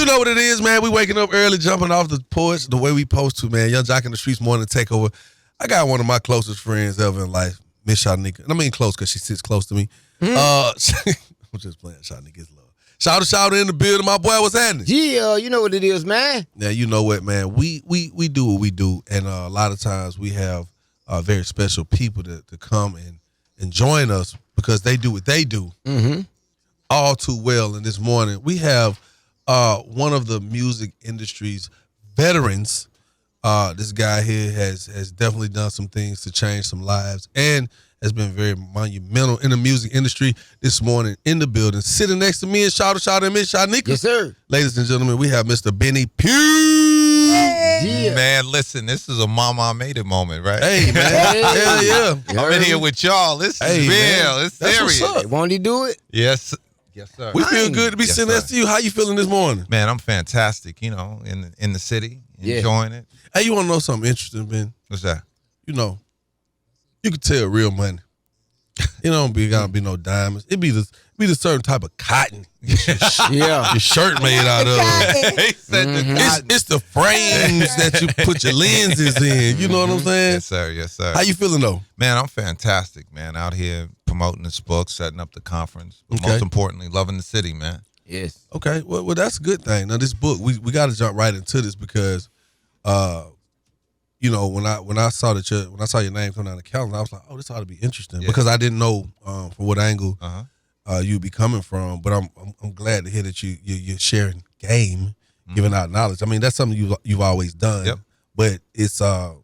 know what it is, man. We waking up early, jumping off the porch the way we supposed to, man. Young Joc in the Streetz morning takeover. I got one of my closest friends ever in life, Miss Shanika. And I mean close because she sits close to me. I'm just playing. Shanika's love. Shout in the building. My boy, what's happening? Yeah, you know what it is, man. Now, you know what, man. We do what we do. And a lot of times we have very special people to come and join us because they do what they do all too well. And this morning we have one of the music industry's veterans. This guy here has definitely done some things to change some lives and has been very monumental in the music industry. This morning in the building, sitting next to me and shout and Miss Shanika. Yes, sir. Ladies and gentlemen, we have Mr. Benny Pough. Yeah. Man, listen, this is a mama I made it moment, right? Hey, man. Hell yeah. I'm in here with y'all. This is real. Man. It's That's serious. what's up. Won't he do it? Yes, sir. We feel good to be sitting next to you. How you feeling this morning? Man, I'm fantastic, in the city, enjoying it. Hey, you want to know something interesting, Ben? What's that? You can tell real money. It don't gotta be no diamonds. It be the certain type of cotton. Your shirt made out of. He said the cotton. It's the frames that you put your lenses in. You know what I'm saying? Yes, sir. Yes, sir. How you feeling though? Man, I'm fantastic, man. Out here promoting this book, setting up the conference. But Okay. most importantly, loving the city, man. Yes. Okay, well that's a good thing. Now this book, we got to jump right into this because, when I saw your name come down the calendar, I was like, oh, this ought to be interesting because I didn't know from what angle you'd be coming from. But I'm glad to hear that you're sharing game, giving out knowledge. I mean, that's something you've always done, but it's a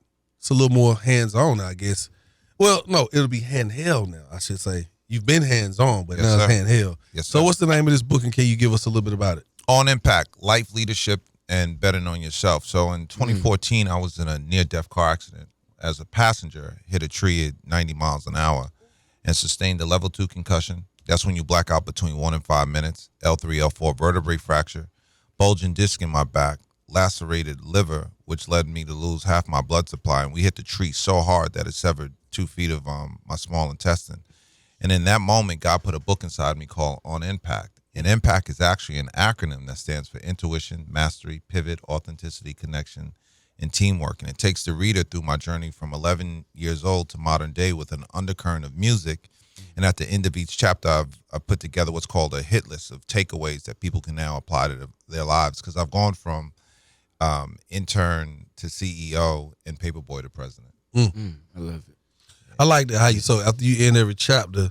little more hands on, I guess. Well, no, it'll be handheld now. I should say you've been hands on, but now it's handheld. Yes, so sir. what's the name of this book, and can you give us a little bit about it? On Impact, Life Leadership and Betting on Yourself. So in 2014, I was in a near-death car accident as a passenger, hit a tree at 90 miles an hour, and sustained a level 2 concussion. That's when you black out between 1 and 5 minutes. L3, L4 vertebrae fracture, bulging disc in my back, lacerated liver, which led me to lose half my blood supply. And we hit the tree so hard that it severed 2 feet of my small intestine. And in that moment, God put a book inside me called On Impact. And IMPACT is actually an acronym that stands for Intuition, Mastery, Pivot, Authenticity, Connection, and Teamwork. And it takes the reader through my journey from 11 years old to modern day with an undercurrent of music. And at the end of each chapter, I've put together what's called a hit list of takeaways that people can now apply to their lives. Because I've gone from intern to CEO and paperboy to president. I love it. I like that how you. So after you end every chapter,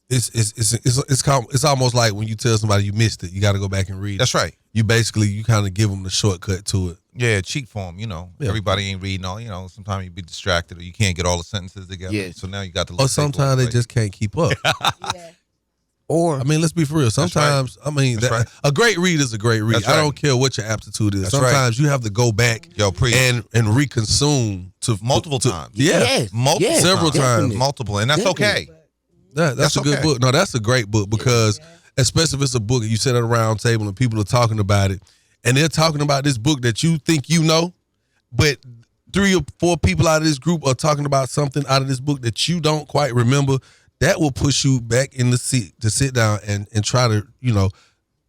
it's almost like when you tell somebody you missed it, you got to go back and read. That's right. You kind of give them the shortcut to it. Yeah, cheat form, Yeah. Everybody ain't reading all, sometimes you be distracted or you can't get all the sentences together. Yes. So now you got to Or sometimes they just can't keep up. Or I mean, let's be for real. Sometimes, That's right. a great read is a great read. That's I right. don't care what your aptitude is. That's Sometimes you have to go back preach. and reconsume to Multiple times. Yeah. Yes. Multiple Yes. Several times. Definitely. Multiple, and that's Definitely. okay. That's a good okay. book. No, that's a great book because especially if it's a book and you sit at a round table and people are talking about it and they're talking about this book that you think you know, but 3 or 4 people out of this group are talking about something out of this book that you don't quite remember. That will push you back in the seat to sit down and try to,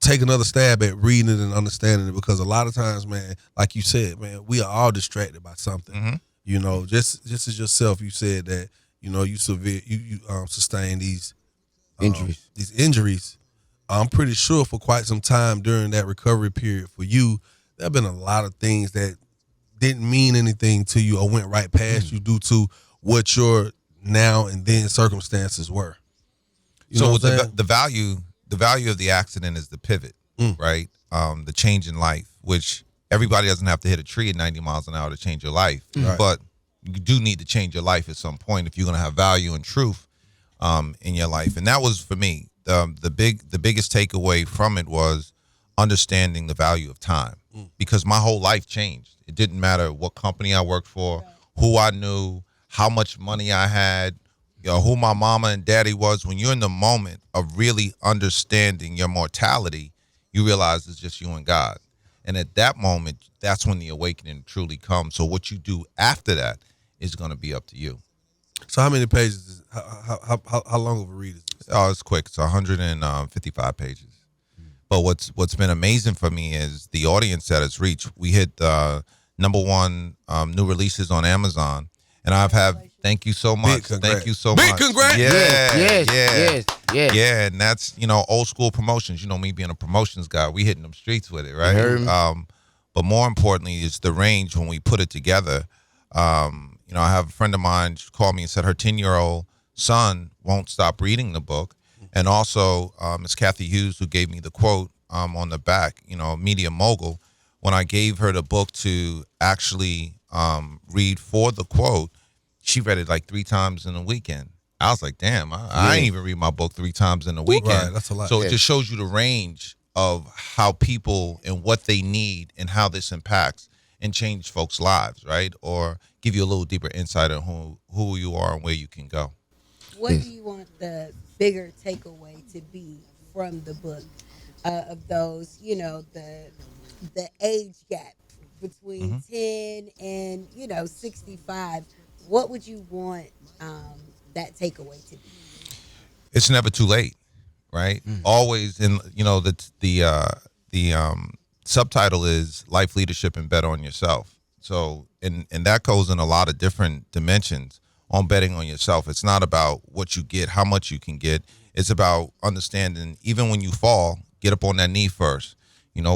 take another stab at reading it and understanding it because a lot of times, man, like you said, man, we are all distracted by something. Just as yourself, you said that, you sustain these injuries. I'm pretty sure for quite some time during that recovery period for you, there have been a lot of things that didn't mean anything to you or went right past you due to what your now and then circumstances were. So the value of the accident is the pivot, right? The change in life, which everybody doesn't have to hit a tree at 90 miles an hour to change your life, but you do need to change your life at some point if you're going to have value and truth in your life. And that was for me the biggest takeaway from it was understanding the value of time because my whole life changed. It didn't matter what company I worked for, who I knew, how much money I had, who my mama and daddy was. When you're in the moment of really understanding your mortality, you realize it's just you and God. And at that moment, that's when the awakening truly comes. So what you do after that is going to be up to you. So how many pages? How long of a read is this? Oh, it's quick. It's 155 pages. But what's been amazing for me is the audience that it's reached. We hit #1 new releases on Amazon, and I've had. Thank you so much. Thank you so much. Big congrats. Yeah, and that's old school promotions. Me being a promotions guy, we hitting them streets with it, right? Heard me. But more importantly is the range when we put it together. I have a friend of mine called me and said her 10-year-old son won't stop reading the book, and also Miss Kathy Hughes, who gave me the quote on the back, media mogul. When I gave her the book to actually read for the quote, she read it like 3 times in a weekend. I was like, damn, I ain't even read my book 3 times in a weekend. Right, that's a lot. So it just shows you the range of how people and what they need and how this impacts and change folks' lives, right? Or give you a little deeper insight on who you are and where you can go. What do you want the bigger takeaway to be from the book of those, the age gap between 10 and 65? What would you want that takeaway to be? It's never too late, right? Always in the subtitle is Life Leadership and Bet on Yourself. So and that goes in a lot of different dimensions on betting on yourself. It's not about what you get, how much you can get. It's about understanding even when you fall, get up on that knee first,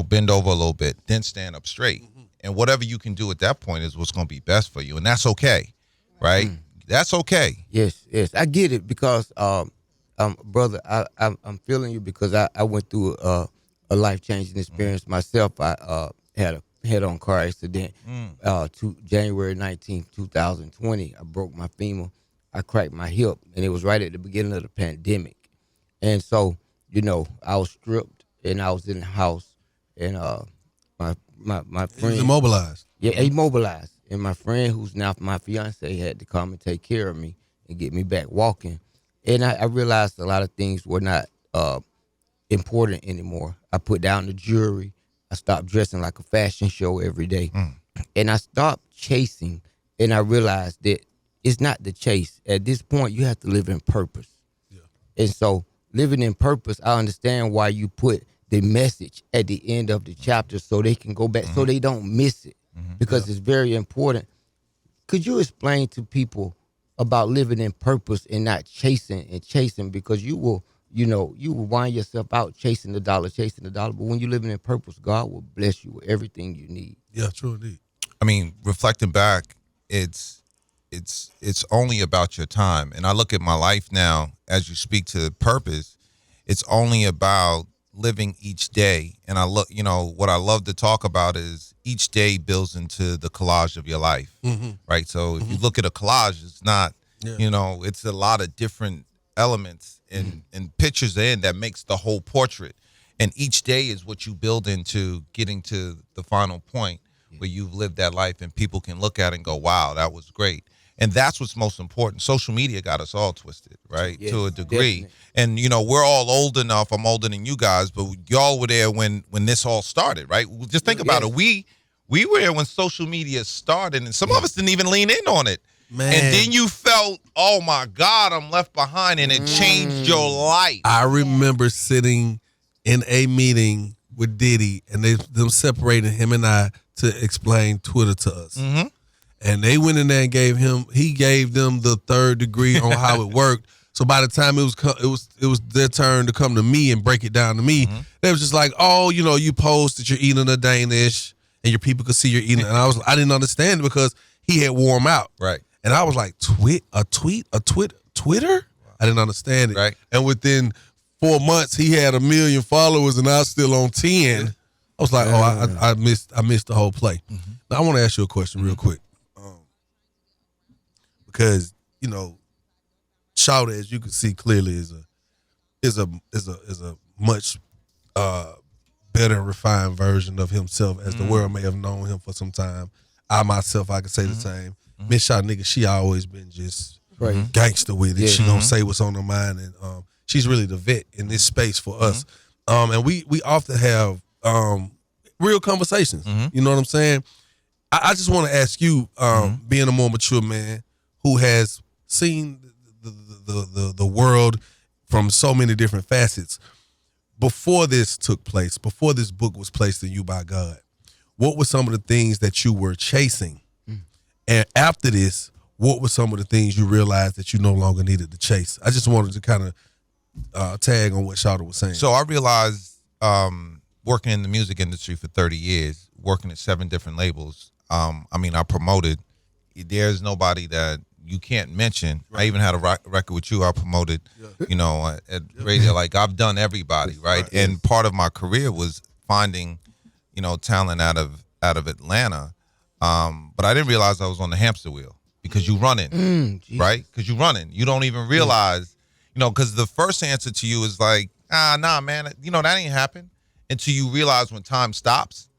bend over a little bit, then stand up straight. And whatever you can do at that point is what's going to be best for you. And that's okay, right? That's okay. Yes. I get it because, brother, I'm feeling you because I went through a life-changing experience myself. I had a head-on car accident to January 19, 2020. I broke my femur. I cracked my hip, and it was right at the beginning of the pandemic. And so, I was stripped, and I was in the house, and my friend... He's immobilized. Yeah, immobilized. And my friend, who's now my fiance, had to come and take care of me and get me back walking. And I realized a lot of things were not important anymore. I put down the jewelry. I stopped dressing like a fashion show every day. And I stopped chasing, and I realized that it's not the chase. At this point, you have to live in purpose. Yeah. And so living in purpose, I understand why you put the message at the end of the chapter so they can go back, so they don't miss it, because it's very important. Could you explain to people about living in purpose and not chasing, because you will wind yourself out chasing the dollar. But when you're living in purpose, God will bless you with everything you need. Yeah, true indeed. I mean, reflecting back, it's only about your time. And I look at my life now as you speak to purpose, it's only about living each day. And I look, what I love to talk about is each day builds into the collage of your life, right? So if you look at a collage, it's not, it's a lot of different elements and pictures in that makes the whole portrait. And each day is what you build into getting to the final point where you've lived that life and people can look at it and go, wow, that was great. And that's what's most important. Social media got us all twisted, right? Yes, to a degree. definitely. And, we're all old enough. I'm older than you guys, but y'all were there when this all started, right? Just think about it. We were there when social media started, and some of us didn't even lean in on it. Man. And then you felt, oh, my God, I'm left behind, and it changed your life. I remember sitting in a meeting with Diddy, and them separating him and I to explain Twitter to us. And they went in there and he gave them the third degree on how it worked. So by the time it was their turn to come to me and break it down to me, they was just like, oh, you post that you're eating a Danish and your people could see you're eating. And I didn't understand it because he had worn out. Right. And I was like, Twitter? I didn't understand it. Right. And within 4 months, he had 1 million followers and I was still on 10. I was like, I missed the whole play. Now I want to ask you a question real quick. Because, Shawty, as you can see clearly, is a much better and refined version of himself as the world may have known him for some time. I myself, I could say the same. Miss Shawty nigga, she always been just gangster with it. She gonna say what's on her mind, and she's really the vet in this space for us. And we often have real conversations. You know what I'm saying? I just want to ask you, being a more mature man who has seen the world from so many different facets, before this took place, before this book was placed in you by God, what were some of the things that you were chasing? And after this, what were some of the things you realized that you no longer needed to chase? I just wanted to kind of tag on what Shawty was saying. So I realized working in the music industry for 30 years, working at 7 different labels, I promoted. There's nobody that you can't mention. Right. I even had a record with you. I promoted, at radio. Like, I've done everybody, right? And part of my career was finding, talent out of Atlanta. But I didn't realize I was on the hamster wheel because you running, right? Because you running. You don't even realize, because the first answer to you is like, nah, man, that ain't happen until you realize when time stops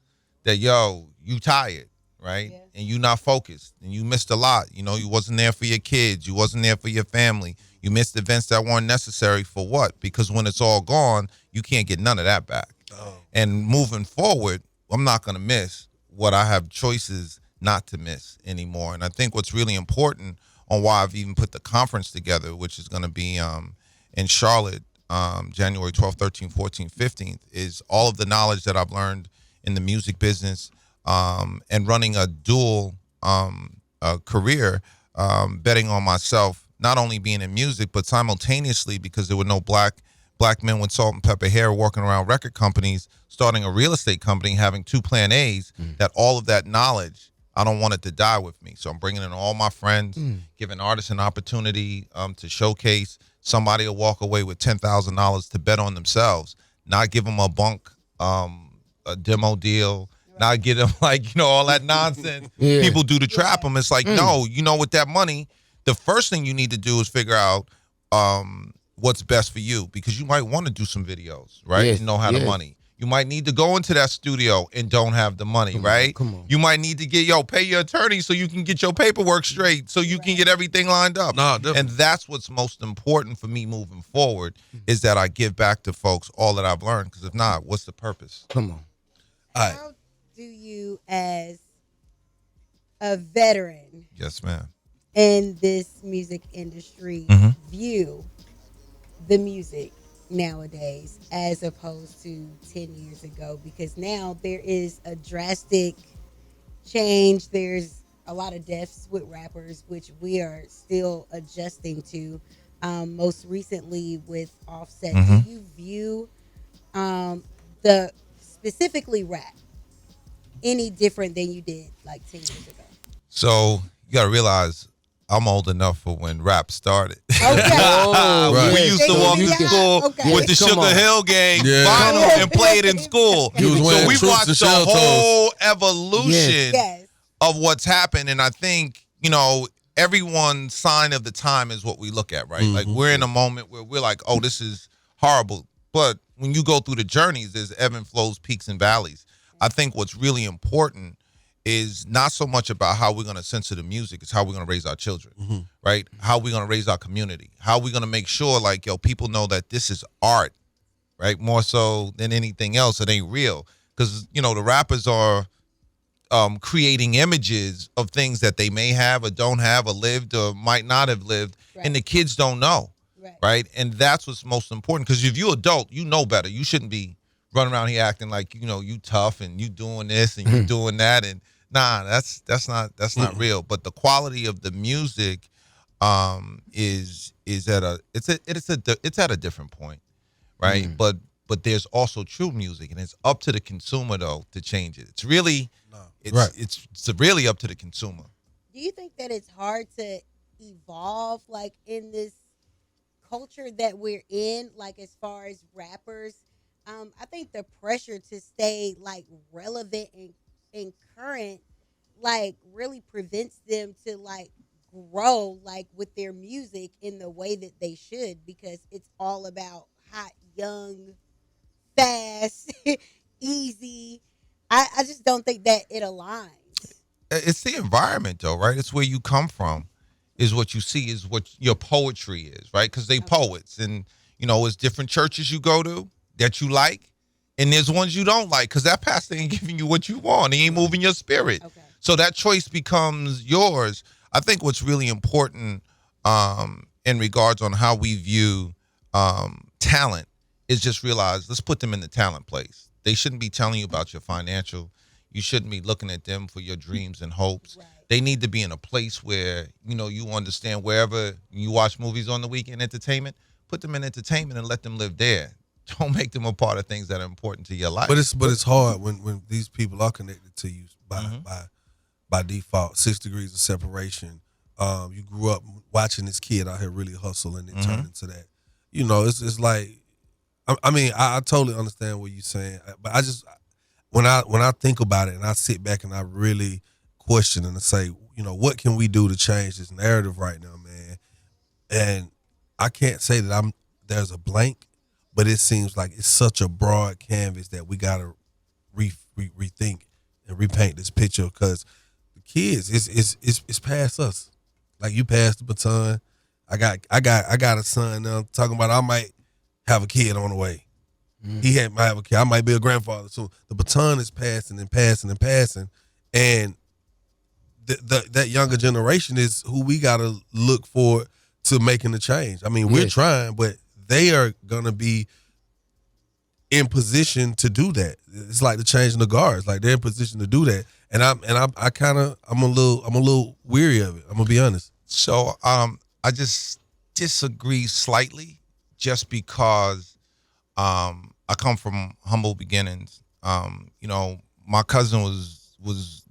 that, you tired, right? Yeah. And you not focused and you missed a lot. You wasn't there for your kids. You wasn't there for your family. You missed events that weren't necessary for what? Because when it's all gone, you can't get none of that back. Oh. And moving forward, I'm not going to miss what I have choices not to miss anymore. And I think what's really important on why I've even put the conference together, which is going to be in Charlotte, January 12th, 13th, 14th, 15th, is all of the knowledge that I've learned in the music business and running a dual career, betting on myself, not only being in music, but simultaneously, because there were no black men with salt and pepper hair walking around record companies, starting a real estate company, having 2 Plan A's, that all of that knowledge, I don't want it to die with me. So I'm bringing in all my friends, giving artists an opportunity to showcase. Somebody will walk away with $10,000 to bet on themselves, not give them a bunk, a demo deal, not get them all that nonsense people do to trap them. It's like, no, with that money, the first thing you need to do is figure out what's best for you, because you might want to do some videos, right? Yes, and know how the money. You might need to go into that studio and don't have the money, right? Come on. You might need to pay your attorney so you can get your paperwork straight, so you can get everything lined up. No, and that's what's most important for me moving forward, is that I give back to folks all that I've learned, because if not, what's the purpose? Come on. How do you, as a veteran, yes, ma'am, in this music industry, view the music nowadays as opposed to 10 years ago? Because now there is a drastic change. There's a lot of deaths with rappers, which we are still adjusting to. Most recently with Offset, do you view the specifically rap any different than you did like 10 years ago? So you got to realize I'm old enough for when rap started. Okay. We used to walk to school with the Sugar Hill Gang vinyl and play it in school. So we watched the whole evolution of what's happened. And I think, everyone's sign of the time is what we look at, right? Like, we're in a moment where we're like, oh, this is horrible. But when you go through the journeys, there's ebb and flows, peaks and valleys. I think what's really important is not so much about how we're going to censor the music, it's how we're going to raise our children, right? How we're going to raise our community. How we're going to make sure, people know that this is art, right? More so than anything else, it ain't real. Because, the rappers are creating images of things that they may have or don't have or lived or might not have lived, and the kids don't know, right? And that's what's most important, because if you're adult, you know better. You shouldn't be running around here acting like, you tough and you doing this and you doing that, and nah, that's not real. But the quality of the music is at a different point, right? But there's also true music, and it's up to the consumer though to change it. It's really it's really up to the consumer. Do you think that it's hard to evolve in this culture that we're in, as far as rappers? I think the pressure to stay relevant and current really prevents them to grow with their music in the way that they should, because it's all about hot, young, fast, easy. I just don't think that it aligns. It's the environment though, right? It's where you come from, is what you see, is what your poetry is, right? Because they poets, and it's different churches you go to that you like, and there's ones you don't like, because that pastor ain't giving you what you want. He ain't moving your spirit. So that choice becomes yours. I think what's really important in regards on how we view talent is just realize, let's put them in the talent place. They shouldn't be telling you about your financial. You shouldn't be looking at them for your dreams and hopes. Right. They need to be in a place where, you understand wherever you watch movies on the weekend, entertainment, put them in entertainment and let them live there. Don't make them a part of things that are important to your life. But it's hard when these people are connected to you by default. 6 degrees of separation. You grew up watching this kid out here really hustle and then turn into that. It's like, I totally understand what you're saying, but I just when I think about it and I sit back and I really question and I say, what can we do to change this narrative right now, man? And I can't say that there's a blank, but it seems like it's such a broad canvas that we gotta rethink and repaint this picture, because the kids, it's past us. Like, you passed the baton. I got a son now talking about I might have a kid on the way. He might have a kid. I might be a grandfather soon. The baton is passing and passing and passing, and that younger generation is who we gotta look for to making the change. I mean, we're trying, but they are gonna be in position to do that. It's like the change in the guards. Like, they're in position to do that, and I'm a little weary of it. I'm gonna be honest. So I just disagree slightly, just because I come from humble beginnings. My cousin was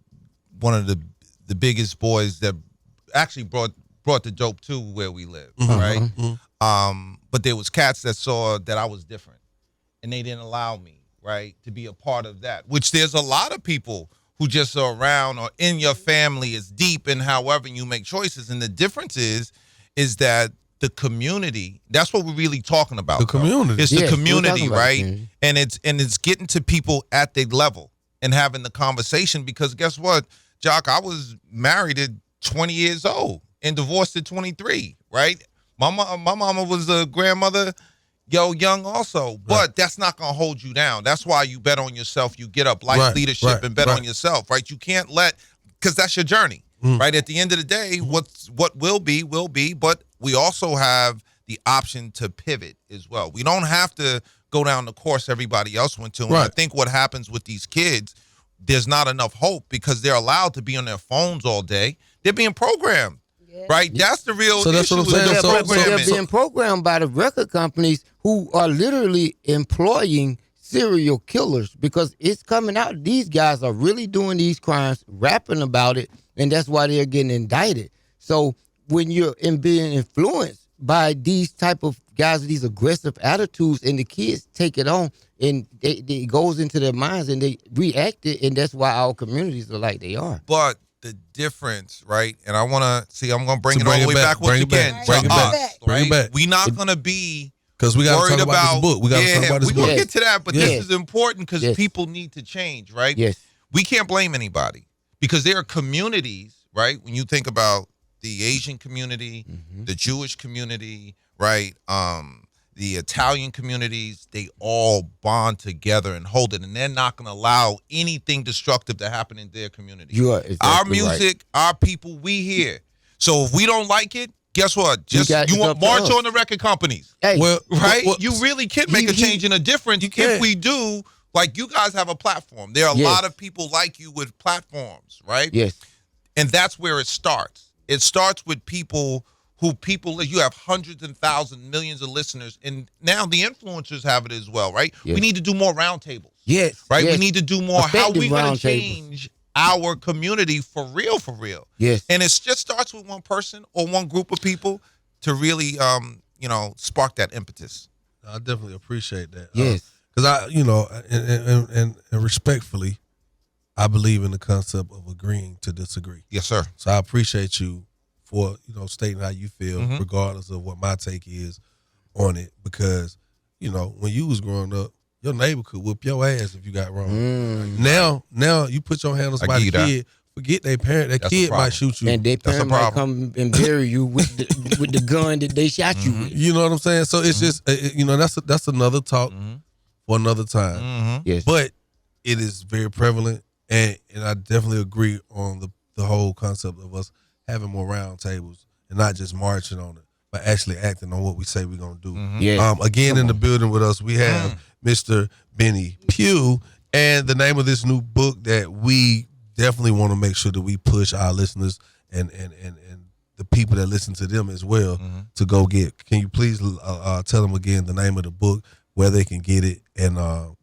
one of the biggest boys that actually brought the dope to where we live, right? But there was cats that saw that I was different, and they didn't allow me, right, to be a part of that, which there's a lot of people who just are around or in your family is deep in however you make choices. And the difference is that the community, that's what we're really talking about. The community. It's the community, right? And it's getting to people at their level and having the conversation, because guess what, Joc, I was married at 20 years old and divorced at 23, right? My mama was a grandmother, young also, but that's not going to hold you down. That's why you bet on yourself. You get up, leadership, and bet on yourself, right? You can't because that's your journey, right? At the end of the day, what will be, but we also have the option to pivot as well. We don't have to go down the course everybody else went to. And I think what happens with these kids, there's not enough hope because they're allowed to be on their phones all day. They're being programmed. Right, that's the real issue. That's what I'm saying. They're being programmed by the record companies who are literally employing serial killers, because it's coming out. These guys are really doing these crimes, rapping about it, and that's why they're getting indicted. So when you're being influenced by these type of guys with these aggressive attitudes, and the kids take it on, and it goes into their minds, and they react it, and that's why our communities are like they are. But the difference, right? And I'm going to bring it all the way back once again. Bring it back. We're not going to be because we got to talk about this book. We got to talk about this book. We'll get to that, but this is important because people need to change, right? Yes. We can't blame anybody because there are communities, right? When you think about the Asian community, the Jewish community, right? The Italian communities, they all bond together and hold it, and they're not going to allow anything destructive to happen in their community. You are exactly our music, our people, we here. So if we don't like it, guess what? You want march on the record companies, right? You really can make a change and a difference if we do. Like, you guys have a platform. There are a lot of people like you with platforms, right? Yes. And that's where it starts. It starts with people. You have hundreds and thousands, millions of listeners, and now the influencers have it as well, right? Yes. We need to do more roundtables. Yes. Right? Yes. We need to do more. How are we going to change change our community for real? Yes. And it just starts with one person or one group of people to really, spark that impetus. I definitely appreciate that. Yes. Because and respectfully, I believe in the concept of agreeing to disagree. Yes, sir. So I appreciate you for stating how you feel, regardless of what my take is on it. Because when you was growing up, your neighbor could whip your ass if you got wrong. Now you put your hand on somebody's kid, forget their parent, that kid might shoot you, and their parent might come and bury you with the gun that they shot you with. You know what I'm saying? So it's just that's another talk for another time. Yes, but it is very prevalent, and I definitely agree on the whole concept of us having more round tables and not just marching on it, by actually acting on what we say we're gonna do. Yes. Again, in the building with us, we have Mr. Benny Pough, and the name of this new book that we definitely want to make sure that we push our listeners and the people that listen to them as well to go get. Can you please tell them again the name of the book, where they can get it, and On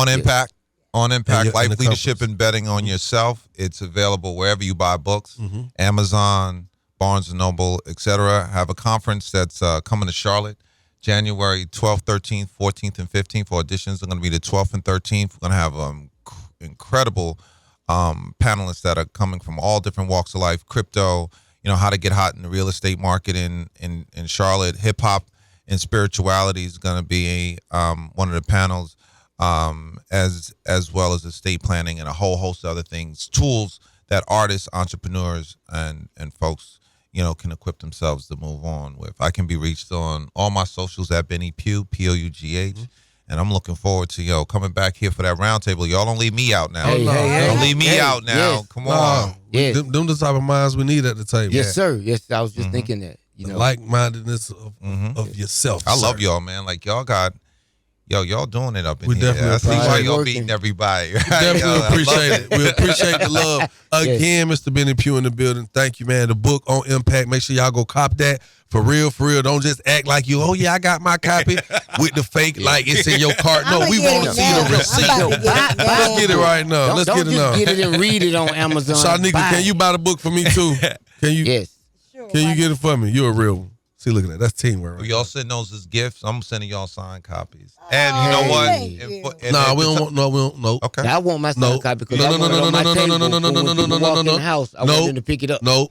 Impact. On Impact, and Life the Leadership compass. and Betting on Yourself. It's available wherever you buy books, Amazon, Barnes & Noble, etc. Have a conference that's coming to Charlotte, January 12th, 13th, 14th, and 15th. For auditions are going to be the 12th and 13th. We're going to have incredible panelists that are coming from all different walks of life, crypto, how to get hot in the real estate market in Charlotte, hip-hop and spirituality is going to be one of the panels, as well as estate planning and a whole host of other things, tools that artists, entrepreneurs, and folks, can equip themselves to move on with. I can be reached on all my socials at Benny Pough, Pough. And I'm looking forward to, coming back here for that roundtable. Y'all don't leave me out now. Don't leave me out now. Yes. Come on. Yes. Them the type of minds we need at the table. Yes, sir. Yes, I was just thinking that. The like-mindedness of yourself. I love sir. y'all, man. Like, y'all doing it up in We here. definitely I see why appreciate y'all it. beating everybody. Right? Definitely I love appreciate it. We appreciate the love. Again, Mr. Benny Pough in the building. Thank you, man. The book On Impact. Make sure y'all go cop that. For real. Don't just act like you, I got my copy with the fake, like it's in your cart. No, I'ma we get want it to see now. the receipt. I'm about to get it now. Let's get it right now. Let's Don't get it just now. get it and read it on Amazon. Shanika, can you buy the book for me too? Can you? Yes. Sure, Can why you get not? it for me? You're a real one. See, look at that. That's teamwork. Right Y'all send those as gifts. I'm sending y'all signed copies. And you know Hey. what? Thank you. Nah, we don't want. No, we don't. No. Okay. I want my No. signed copy because No, I no, want no, it on my no, no, table. no, no, no, for no, when no, people no, no, walk no, in no. the house. I No. want them to pick it up. No.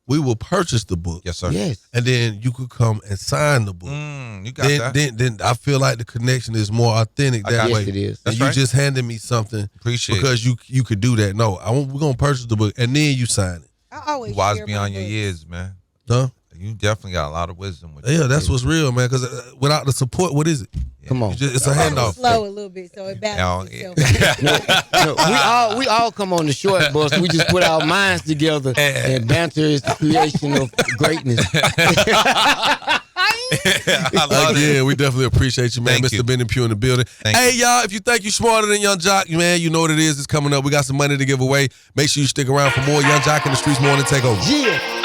We will purchase the book. Yes, sir. Yes. And then you could come and sign the book. You got that. Then I feel like the connection is more authentic that got way. Yes, it is. And That's you right. just handed me something Appreciate it. because you could do that. No, we're gonna purchase the book and then you sign it. I always Wise share beyond my your books. years, man. Huh? You definitely got a lot of wisdom with you. Yeah, that's what's real, man. Because without the support, what is it? Come on. It's a I'm handoff. slow a little bit, so it balances Yeah. itself. No, we all come on the short bus. We just put our minds together, and banter is the creation of greatness. I love it. Again, we definitely appreciate you, man. Thank Mr. you. Benny Pough in the building. Thank Hey, y'all, if you think you're smarter than Young Joc, man, you know what it is. It's coming up. We got some money to give away. Make sure you stick around for more Young Joc in the Streets Morning Takeover. Yeah.